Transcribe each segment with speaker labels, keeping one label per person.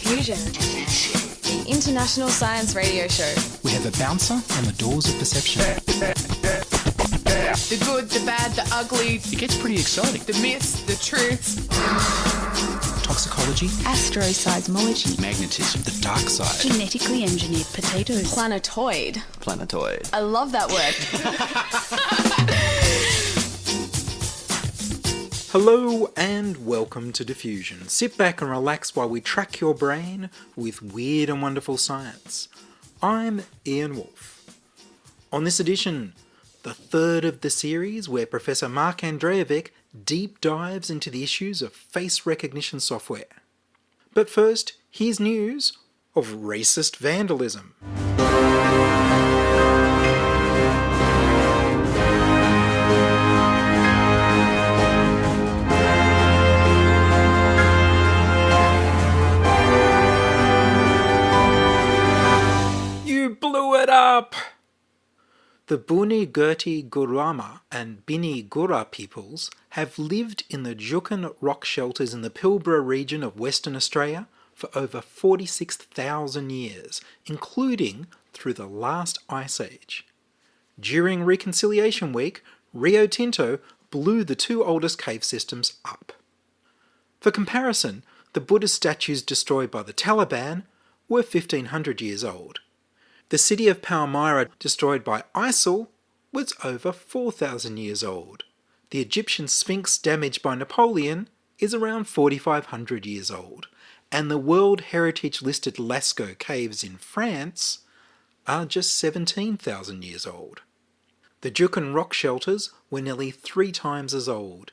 Speaker 1: Diffusion, the international science radio show.
Speaker 2: We have a bouncer on the doors of perception.
Speaker 3: The good, the bad, the ugly.
Speaker 2: It gets pretty exciting.
Speaker 3: The myths, the truths.
Speaker 2: Toxicology.
Speaker 4: Astroseismology.
Speaker 2: Magnetism. The dark side.
Speaker 4: Genetically engineered potatoes.
Speaker 1: Planetoid.
Speaker 5: I
Speaker 1: love that word.
Speaker 6: Hello and welcome to Diffusion. Sit back and relax while we track your brain with weird and wonderful science. I'm Ian Woolf. On this edition, the third of the series where Professor Mark Andrejevic deep dives into the issues of face recognition software. But first, here's news of racist vandalism. Blew it up! The Buni-Gurti-Gurama and Bini-Gura peoples have lived in the Juukan rock shelters in the Pilbara region of Western Australia for over 46,000 years, including through the last ice age. During Reconciliation Week, Rio Tinto blew the two oldest cave systems up. For comparison, the Buddhist statues destroyed by the Taliban were 1,500 years old. The city of Palmyra, destroyed by ISIL, was over 4,000 years old. The Egyptian Sphinx damaged by Napoleon is around 4,500 years old. And the World Heritage listed Lascaux caves in France are just 17,000 years old. The Juukan rock shelters were nearly 3 times as old,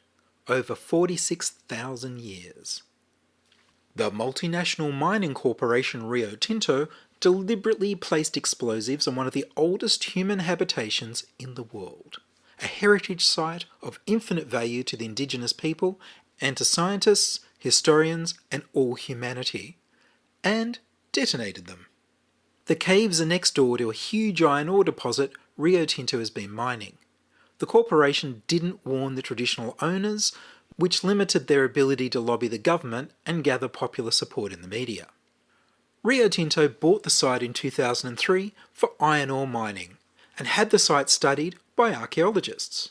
Speaker 6: over 46,000 years. The multinational mining corporation Rio Tinto deliberately placed explosives on one of the oldest human habitations in the world, a heritage site of infinite value to the indigenous people and to scientists, historians and all humanity, and detonated them. The caves are next door to a huge iron ore deposit Rio Tinto has been mining. The corporation didn't warn the traditional owners, which limited their ability to lobby the government and gather popular support in the media. Rio Tinto bought the site in 2003 for iron ore mining and had the site studied by archaeologists.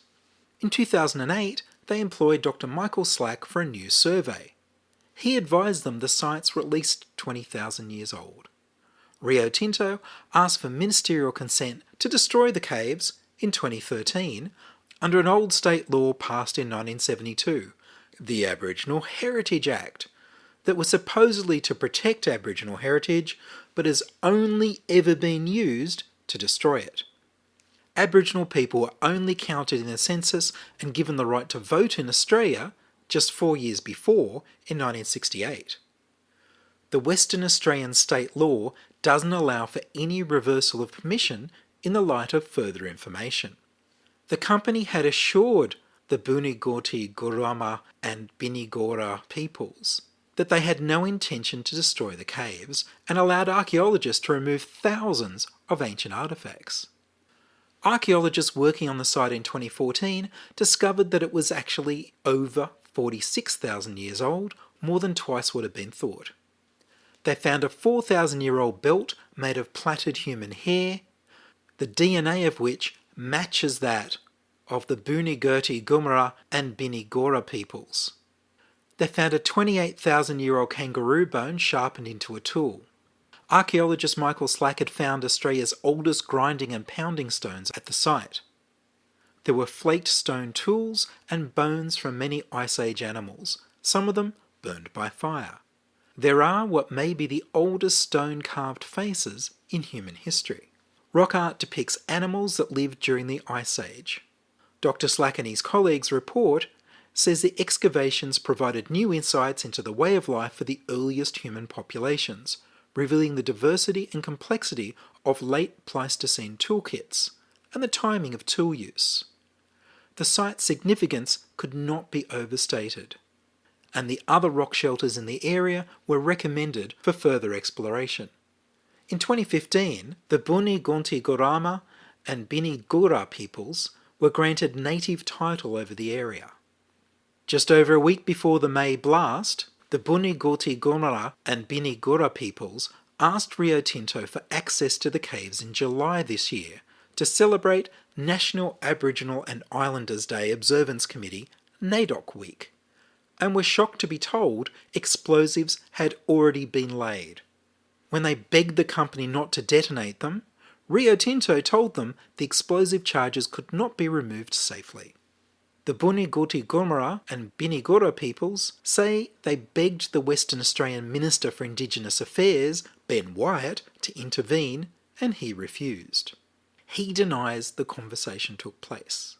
Speaker 6: In 2008, they employed Dr. Michael Slack for a new survey. He advised them the sites were at least 20,000 years old. Rio Tinto asked for ministerial consent to destroy the caves in 2013 under an old state law passed in 1972, the Aboriginal Heritage Act, that was supposedly to protect Aboriginal heritage, but has only ever been used to destroy it. Aboriginal people were only counted in the census and given the right to vote in Australia just 4 years before, in 1968. The Western Australian state law doesn't allow for any reversal of permission in the light of further information. The company had assured the Buni-Gurti-Gurama and Bini-Gora peoples that they had no intention to destroy the caves and allowed archaeologists to remove thousands of ancient artefacts. Archaeologists working on the site in 2014 discovered that it was actually over 46,000 years old, more than twice what had been thought. They found a 4,000-year-old belt made of plaited human hair, the DNA of which matches that of the Buni-Gurti-Gumara and Bini-Gora peoples. They found a 28,000-year-old kangaroo bone sharpened into a tool. Archaeologist Michael Slack had found Australia's oldest grinding and pounding stones at the site. There were flaked stone tools and bones from many Ice Age animals, some of them burned by fire. There are what may be the oldest stone-carved faces in human history. Rock art depicts animals that lived during the Ice Age. Dr. Slack and his colleagues' report says the excavations provided new insights into the way of life for the earliest human populations, revealing the diversity and complexity of late Pleistocene toolkits and the timing of tool use. The site's significance could not be overstated, and the other rock shelters in the area were recommended for further exploration. In 2015, the Buni-Gurti-Gurama and Bini-Gora peoples were granted native title over the area. Just over a week before the May blast, The Buni-Gorti-Gomara and Bini-Gora peoples asked Rio Tinto for access to the caves in July this year to celebrate National Aboriginal and Islanders Day Observance Committee NAIDOC Week, and were shocked to be told explosives had already been laid. When they begged the company not to detonate them, Rio Tinto told them the explosive charges could not be removed safely. The Buni-Gorti-Gomara and Bini-Gora peoples say they begged the Western Australian Minister for Indigenous Affairs, Ben Wyatt, to intervene, and he refused. He denies the conversation took place.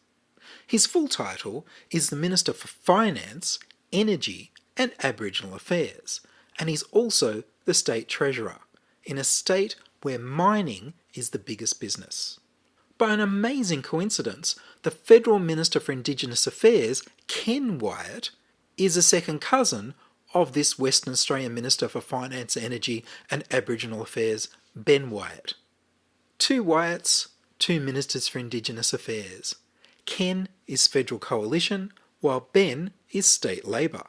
Speaker 6: His full title is the Minister for Finance, Energy and Aboriginal Affairs, and he's also the State Treasurer, in a state where mining is the biggest business. By an amazing coincidence, the Federal Minister for Indigenous Affairs, Ken Wyatt, is a second cousin of this Western Australian Minister for Finance, Energy and Aboriginal Affairs, Ben Wyatt. Two Wyatts, two Ministers for Indigenous Affairs. Ken is Federal Coalition, while Ben is State Labor.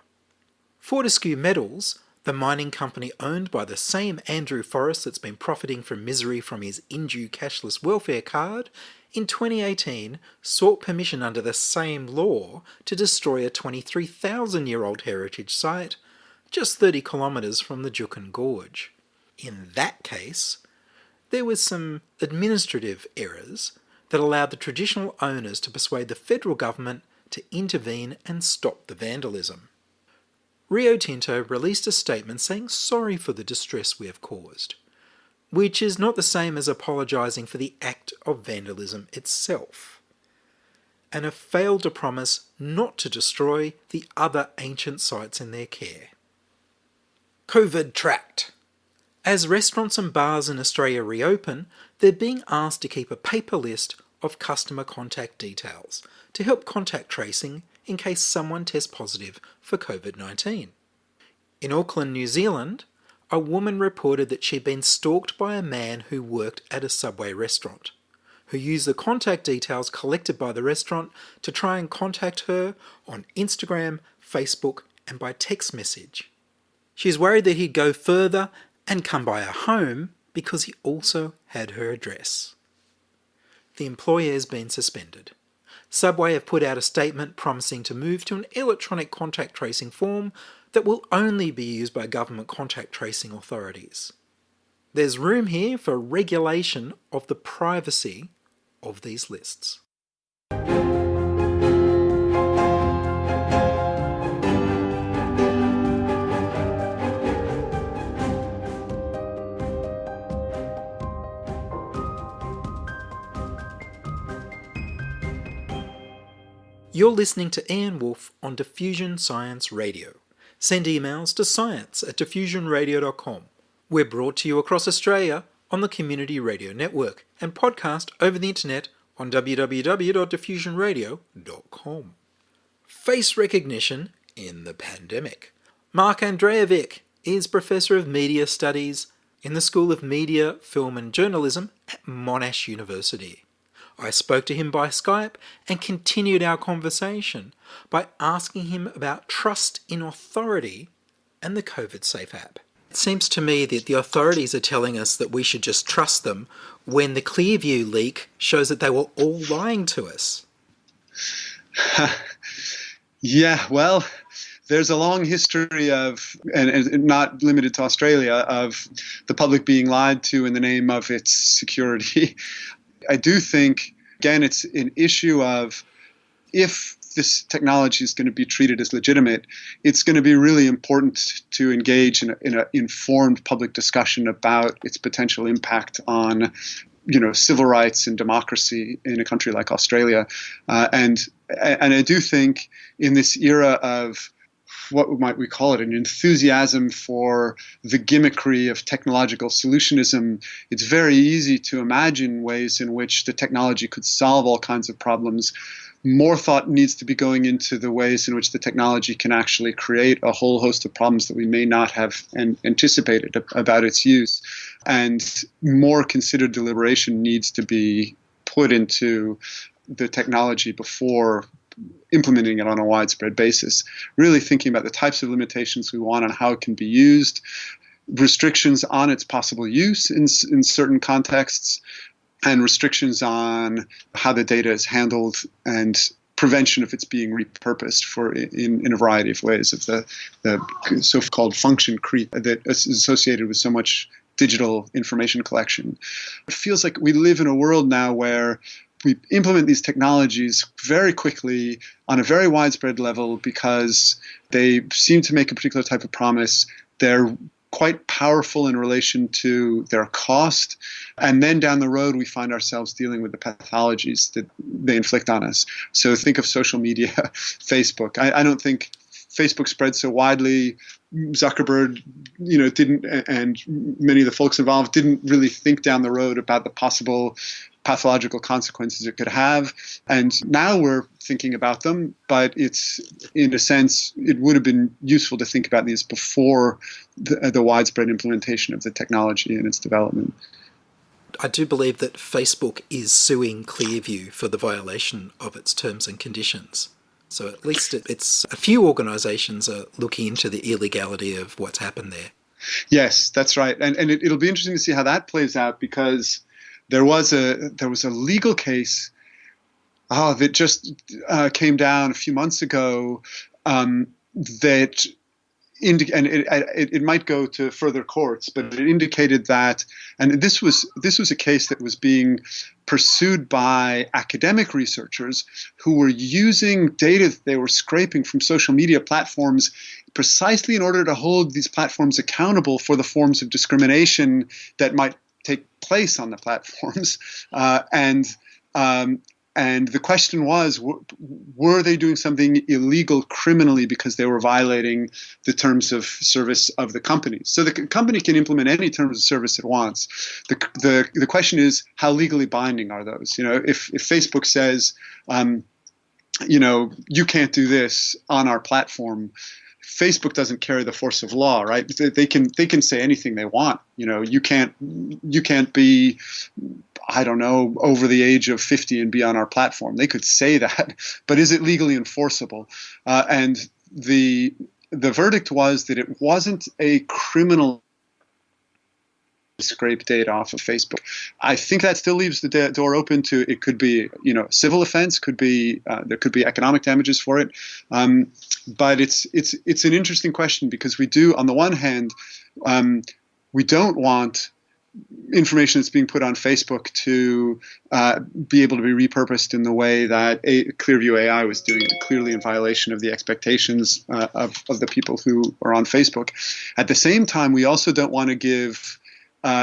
Speaker 6: Fortescue Metals, the mining company owned by the same Andrew Forrest that's been profiting from misery from his Indue cashless welfare card, in 2018 sought permission under the same law to destroy a 23,000-year-old heritage site just 30 kilometres from the Juukan Gorge. In that case, there was some administrative errors that allowed the traditional owners to persuade the federal government to intervene and stop the vandalism. Rio Tinto released a statement saying sorry for the distress we have caused, which is not the same as apologising for the act of vandalism itself, and have failed to promise not to destroy the other ancient sites in their care. COVID tracked. As restaurants and bars in Australia reopen, they're being asked to keep a paper list of customer contact details to help contact tracing in case someone tests positive for COVID-19. In Auckland, New Zealand, a woman reported that she'd been stalked by a man who worked at a Subway restaurant, who used the contact details collected by the restaurant to try and contact her on Instagram, Facebook, and by text message. She's worried that he'd go further and come by her home because he also had her address. The employer has been suspended. Subway have put out a statement promising to move to an electronic contact tracing form that will only be used by government contact tracing authorities. There's room here for regulation of the privacy of these lists. You're listening to Ian Woolf on Diffusion Science Radio. Send emails to science@diffusionradio.com. We're brought to you across Australia on the Community Radio Network and podcast over the internet on www.diffusionradio.com. Face recognition in the pandemic. Mark Andreyevich is Professor of Media Studies in the School of Media, Film and Journalism at Monash University. I spoke to him by Skype and continued our conversation by asking him about trust in authority and the COVIDSafe app. It seems to me that the authorities are telling us that we should just trust them when the Clearview leak shows that they were all lying to us.
Speaker 5: Yeah, well, there's a long history of, and not limited to Australia, of the public being lied to in the name of its security. I do think, again, it's an issue of if this technology is going to be treated as legitimate, it's going to be really important to engage in an informed public discussion about its potential impact on, civil rights and democracy in a country like Australia. And I do think in this era of what might we call it, an enthusiasm for the gimmickry of technological solutionism, it's very easy to imagine ways in which the technology could solve all kinds of problems. More thought needs to be going into the ways in which the technology can actually create a whole host of problems that we may not have anticipated about its use. And more considered deliberation needs to be put into the technology before implementing it on a widespread basis, really thinking about the types of limitations we want and how it can be used, restrictions on its possible use in certain contexts, and restrictions on how the data is handled and prevention of its being repurposed in a variety of ways of the so-called function creep that is associated with so much digital information collection. It feels like we live in a world now where we implement these technologies very quickly on a very widespread level because they seem to make a particular type of promise. They're quite powerful in relation to their cost. And then down the road, we find ourselves dealing with the pathologies that they inflict on us. So think of social media, Facebook. I don't think Facebook spread so widely. Zuckerberg, didn't, and many of the folks involved didn't really think down the road about the possible pathological consequences it could have. And now we're thinking about them, but it's, in a sense, it would have been useful to think about these before the widespread implementation of the technology and its development.
Speaker 6: I do believe that Facebook is suing Clearview for the violation of its terms and conditions. So at least it's a few organisations are looking into the illegality of what's happened there.
Speaker 5: Yes, that's right. And it'll be interesting to see how that plays out, because there was a legal case that just came down a few months ago that it might go to further courts, but it indicated that, and this was a case that was being pursued by academic researchers who were using data that they were scraping from social media platforms precisely in order to hold these platforms accountable for the forms of discrimination that might take place on the platforms. And the question was, were they doing something illegal criminally because they were violating the terms of service of the company? So the company can implement any terms of service it wants. The question is, how legally binding are those? If Facebook says, you can't do this on our platform, Facebook doesn't carry the force of law, right? They can say anything they want. You can't be, I don't know, over the age of 50 and be on our platform. They could say that, but is it legally enforceable? And the verdict was that it wasn't a criminal scrape data off of Facebook. I think that still leaves the door open to, it could be, civil offense, could be, there could be economic damages for it. But it's an interesting question, because we do, on the one hand, we don't want information that's being put on Facebook to be able to be repurposed in the way that Clearview AI was doing it, clearly in violation of the expectations of the people who are on Facebook. At the same time, we also don't want to give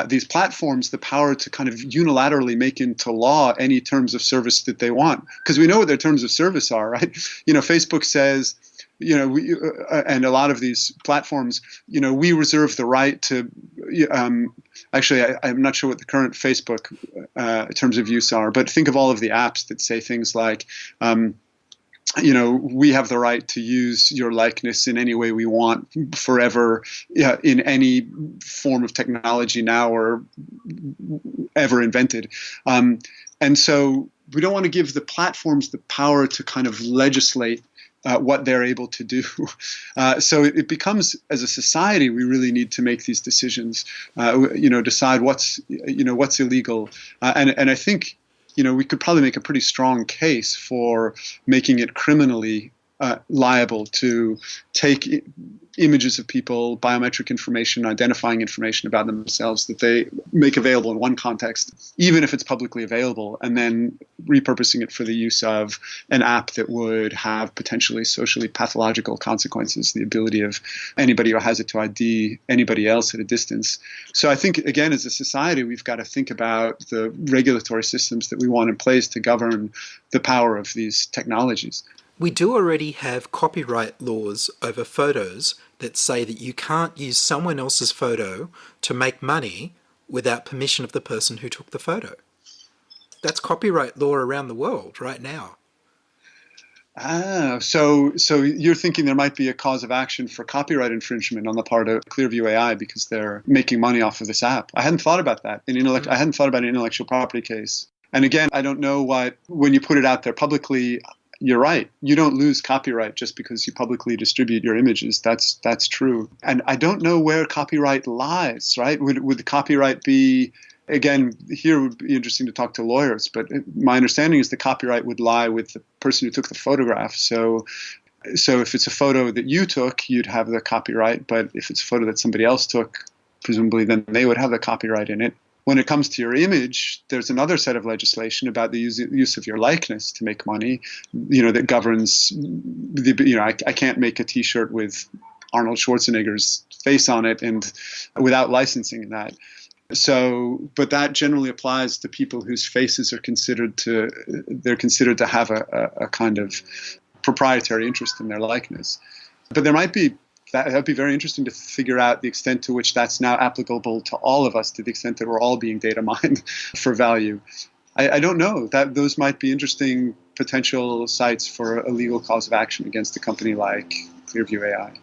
Speaker 5: these platforms the power to kind of unilaterally make into law any terms of service that they want, because we know what their terms of service are, right? Facebook says, and a lot of these platforms, we reserve the right to, actually, I'm not sure what the current Facebook terms of use are, but think of all of the apps that say things like, we have the right to use your likeness in any way we want forever, in any form of technology now or ever invented. And so we don't want to give the platforms the power to kind of legislate what they're able to do. So it becomes, as a society, we really need to make these decisions, decide what's illegal. And I think, we could probably make a pretty strong case for making it criminally liable to take images of people, biometric information, identifying information about themselves that they make available in one context, even if it's publicly available, and then repurposing it for the use of an app that would have potentially socially pathological consequences, the ability of anybody who has it to ID anybody else at a distance. So I think, again, as a society, we've got to think about the regulatory systems that we want in place to govern the power of these technologies.
Speaker 6: We do already have copyright laws over photos that say that you can't use someone else's photo to make money without permission of the person who took the photo. That's copyright law around the world right now.
Speaker 5: So you're thinking there might be a cause of action for copyright infringement on the part of Clearview AI because they're making money off of this app. I hadn't thought about that. I hadn't thought about an intellectual property case. And again, I don't know when you put it out there publicly, you're right. You don't lose copyright just because you publicly distribute your images. That's true. And I don't know where copyright lies, right? Would the copyright be, again, here it would be interesting to talk to lawyers, but my understanding is the copyright would lie with the person who took the photograph. So if it's a photo that you took, you'd have the copyright. But if it's a photo that somebody else took, presumably then they would have the copyright in it. When it comes to your image, there's another set of legislation about the use of your likeness to make money, that governs I can't make a T-shirt with Arnold Schwarzenegger's face on it and without licensing that. So, but that generally applies to people whose faces are considered to have a kind of proprietary interest in their likeness. But there might be. That would be very interesting to figure out the extent to which that's now applicable to all of us, to the extent that we're all being data mined for value. I don't know. Those might be interesting potential sites for a legal cause of action against a company like Clearview AI.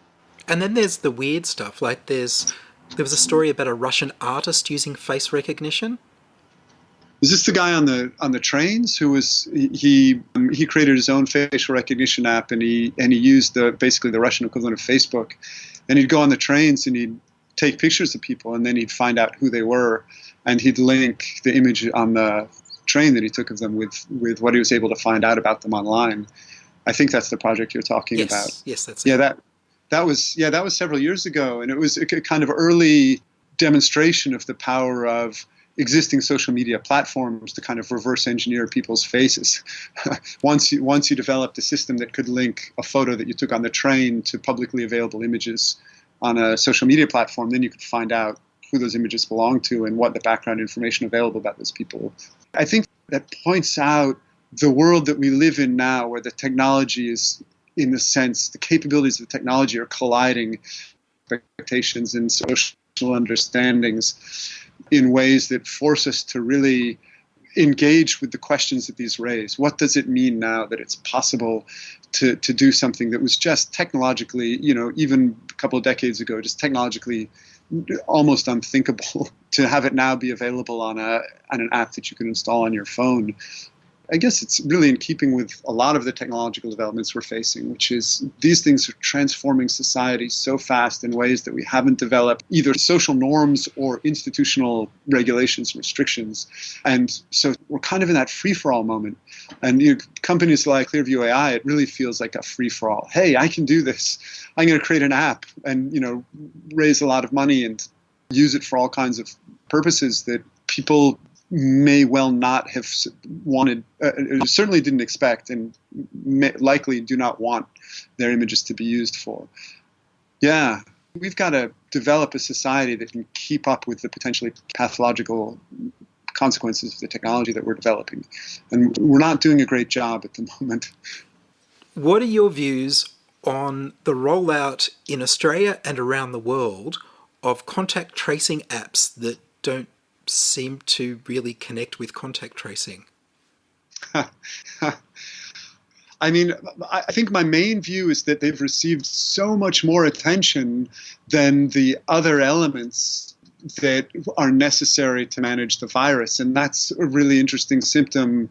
Speaker 6: And then there's the weird stuff, like there was a story about a Russian artist using face recognition.
Speaker 5: Is this the guy on the trains who was he created his own facial recognition app and he used basically the Russian equivalent of Facebook, and he'd go on the trains and he'd take pictures of people and then he'd find out who they were and he'd link the image on the train that he took of them with what he was able to find out about them online. I think that's the project you're talking about.
Speaker 6: Yes, that's
Speaker 5: it.
Speaker 6: Yeah,
Speaker 5: that was several years ago, and it was a kind of early demonstration of the power of existing social media platforms to kind of reverse engineer people's faces. Once you developed a system that could link a photo that you took on the train to publicly available images on a social media platform, then you could find out who those images belong to and what the background information available about those people. I think that points out the world that we live in now, where the technology is, in a sense, the capabilities of the technology are colliding expectations and social understandings in ways that force us to really engage with the questions that these raise. What does it mean now that it's possible to do something that was just technologically, even a couple of decades ago, just technologically almost unthinkable, to have it now be available on an app that you can install on your phone? I guess it's really in keeping with a lot of the technological developments we're facing, which is these things are transforming society so fast in ways that we haven't developed either social norms or institutional regulations and restrictions. And so we're kind of in that free-for-all moment. And companies like Clearview AI, it really feels like a free-for-all. Hey, I can do this. I'm going to create an app and raise a lot of money and use it for all kinds of purposes that people may well not have wanted, certainly didn't expect, and likely do not want their images to be used for. Yeah, we've got to develop a society that can keep up with the potentially pathological consequences of the technology that we're developing. And we're not doing a great job at the moment.
Speaker 6: What are your views on the rollout in Australia and around the world of contact tracing apps that don't seem to really connect with contact tracing?
Speaker 5: I mean, I think my main view is that they've received so much more attention than the other elements that are necessary to manage the virus. And that's a really interesting symptom,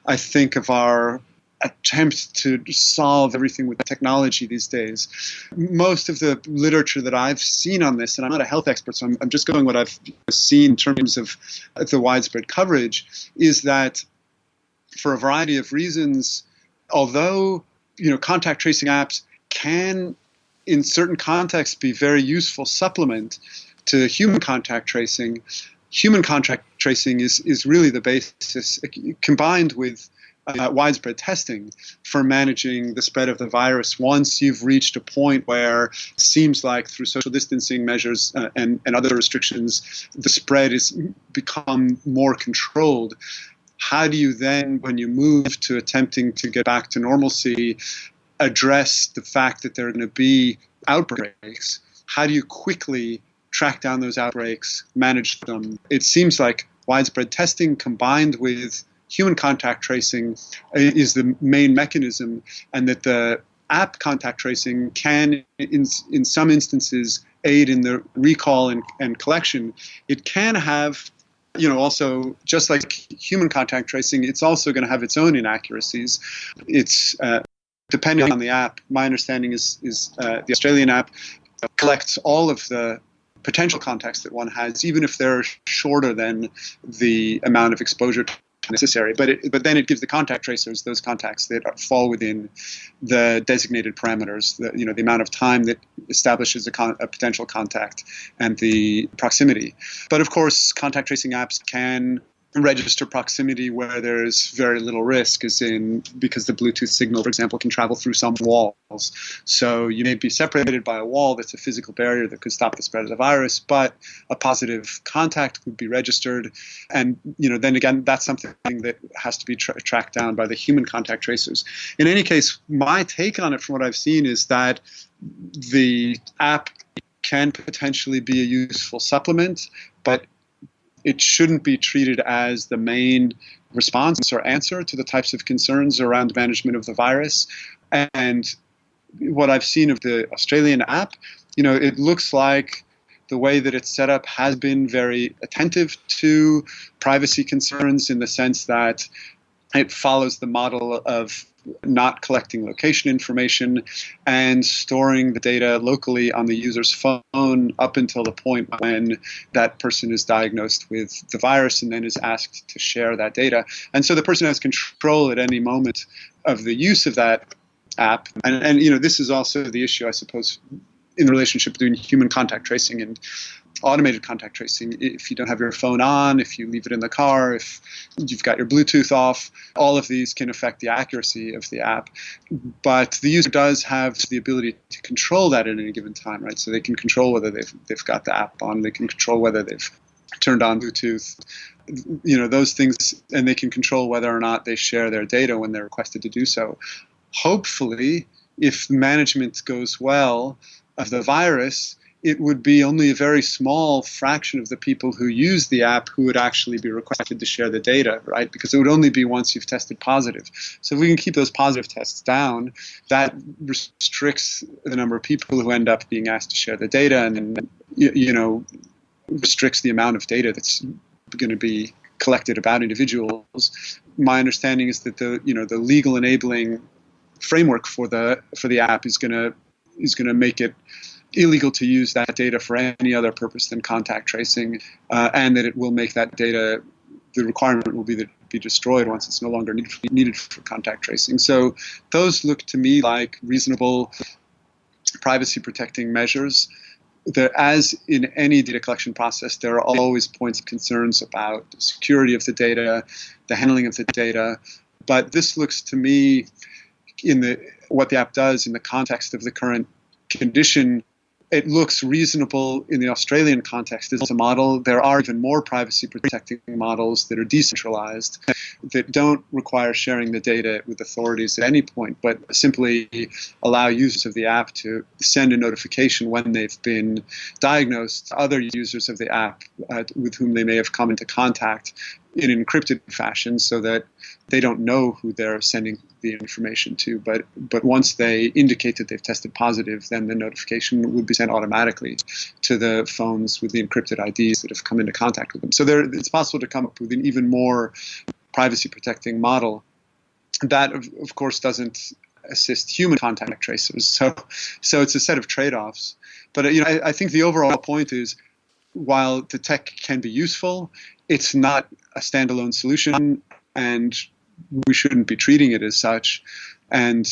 Speaker 5: I think, of our attempt to solve everything with technology these days. Most of the literature that I've seen on this, and I'm not a health expert, so I'm just going what I've seen in terms of the widespread coverage, is that for a variety of reasons, although contact tracing apps can, in certain contexts, be very useful supplement to human contact tracing, human contact tracing is really the basis, combined with widespread testing for managing the spread of the virus. Once you've reached a point where it seems like through social distancing measures and other restrictions, the spread has become more controlled, how do you then, when you move to attempting to get back to normalcy, address the fact that there are going to be outbreaks? How do you quickly track down those outbreaks, manage them? It seems like widespread testing combined with human contact tracing is the main mechanism, and that the app contact tracing can, in some instances, aid in the recall and collection. It can have Also, just like human contact tracing, it's also going to have its own inaccuracies. It's depending on the app. My understanding is the Australian app collects all of the potential contacts that one has, even if they're shorter than the amount of exposure necessary. But then it gives the contact tracers those contacts that fall within the designated parameters, the amount of time that establishes a potential contact and the proximity. But of course, contact tracing apps can register proximity where there's very little risk, because the Bluetooth signal, for example, can travel through some walls. So you may be separated by a wall that's a physical barrier that could stop the spread of the virus, but a positive contact would be registered. And then again, that's something that has to be tracked down by the human contact tracers. In any case, my take on it from what I've seen is that the app can potentially be a useful supplement, but it shouldn't be treated as the main response or answer to the types of concerns around management of the virus. And what I've seen of the Australian app, it looks like the way that it's set up has been very attentive to privacy concerns, in the sense that it follows the model of not collecting location information and storing the data locally on the user's phone up until the point when that person is diagnosed with the virus and then is asked to share that data. And so the person has control at any moment of the use of that app. And this is also the issue, I suppose, in the relationship between human contact tracing and automated contact tracing. If you don't have your phone on, if you leave it in the car, if you've got your Bluetooth off, all of these can affect the accuracy of the app. But the user does have the ability to control that at any given time, right? So they can control whether they've got the app on, they can control whether they've turned on Bluetooth, those things, and they can control whether or not they share their data when they're requested to do so. Hopefully, if management goes well of the virus, it would be only a very small fraction of the people who use the app who would actually be requested to share the data, right? Because it would only be once you've tested positive. So if we can keep those positive tests down, that restricts the number of people who end up being asked to share the data, and restricts the amount of data that's going to be collected about individuals. My understanding is that the legal enabling framework for the app is going to make it illegal to use that data for any other purpose than contact tracing, and that it will make that data, the requirement will be that it be destroyed once it's no longer needed for contact tracing. So those look to me like reasonable privacy protecting measures. As in any data collection process, there are always points of concerns about the security of the data, the handling of the data, but this looks to me, what the app does in the context of the current condition, it looks reasonable in the Australian context as a model. There are even more privacy protecting models that are decentralized, that don't require sharing the data with authorities at any point, but simply allow users of the app to send a notification when they've been diagnosed to other users of the app with whom they may have come into contact in an encrypted fashion, so that they don't know who they're sending the information to. But once they indicate that they've tested positive, then the notification would be sent automatically to the phones with the encrypted IDs that have come into contact with them. So it's possible to come up with an even more privacy protecting model. That, of course, doesn't assist human contact tracers. So it's a set of trade-offs. But I think the overall point is, while the tech can be useful, it's not a standalone solution, and we shouldn't be treating it as such. And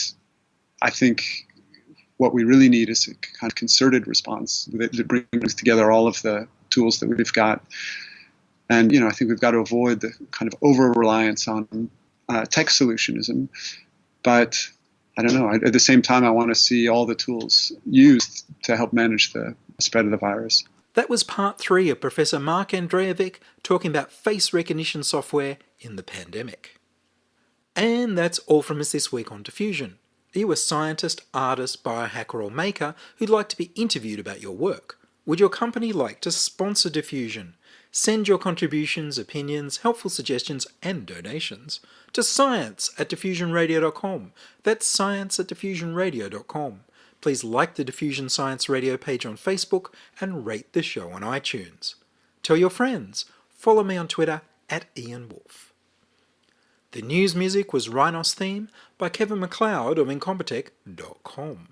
Speaker 5: I think what we really need is a kind of concerted response that brings together all of the tools that we've got. And I think we've got to avoid the kind of over-reliance on tech solutionism. But I don't know. At the same time, I want to see all the tools used to help manage the spread of the virus.
Speaker 6: That was part 3 of Professor Mark Andrejevic talking about face recognition software in the pandemic. And that's all from us this week on Diffusion. Are you a scientist, artist, biohacker or maker who'd like to be interviewed about your work? Would your company like to sponsor Diffusion? Send your contributions, opinions, helpful suggestions and donations to science@diffusionradio.com. That's science@diffusionradio.com. Please like the Diffusion Science Radio page on Facebook and rate the show on iTunes. Tell your friends. follow me on Twitter at Ian Woolf. The news music was Rhinos Theme by Kevin MacLeod of Incompetech.com.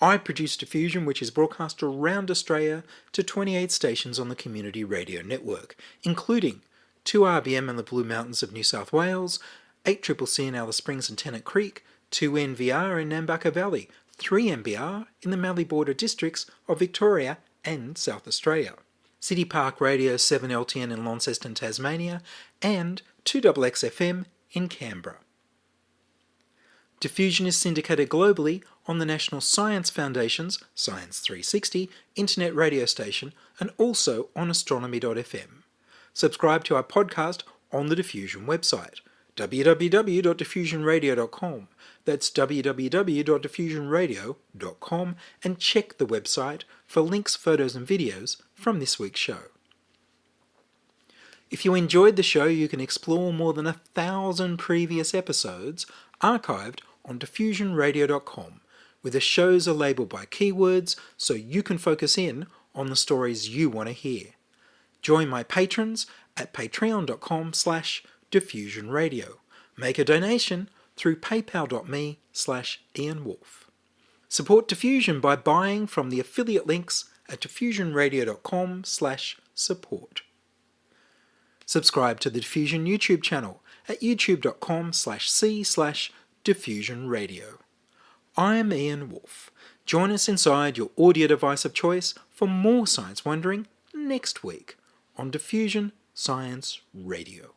Speaker 6: I produce Diffusion, which is broadcast around Australia to 28 stations on the Community Radio Network, including 2RBM in the Blue Mountains of New South Wales, 8CCC in Alice Springs and Tennant Creek, 2NVR in Nambucca Valley, 3MBR in the Mallee Border districts of Victoria and South Australia, City Park Radio 7LTN in Launceston, Tasmania, and 2XXFM in Canberra. Diffusion is syndicated globally on the National Science Foundation's Science 360 internet radio station and also on astronomy.fm. Subscribe to our podcast on the Diffusion website, www.diffusionradio.com. That's www.diffusionradio.com, and check the website for links, photos and videos from this week's show. If you enjoyed the show, you can explore more than 1,000 previous episodes archived on diffusionradio.com, where the shows are labelled by keywords so you can focus in on the stories you want to hear. Join my patrons at patreon.com/diffusionradio. Make a donation through paypal.me/IanWolf. Support Diffusion by buying from the affiliate links at diffusionradio.com/support. Subscribe to the Diffusion YouTube channel at youtube.com/c/diffusionradio. I'm Ian Woolf. Join us inside your audio device of choice for more science wondering next week on Diffusion Science Radio.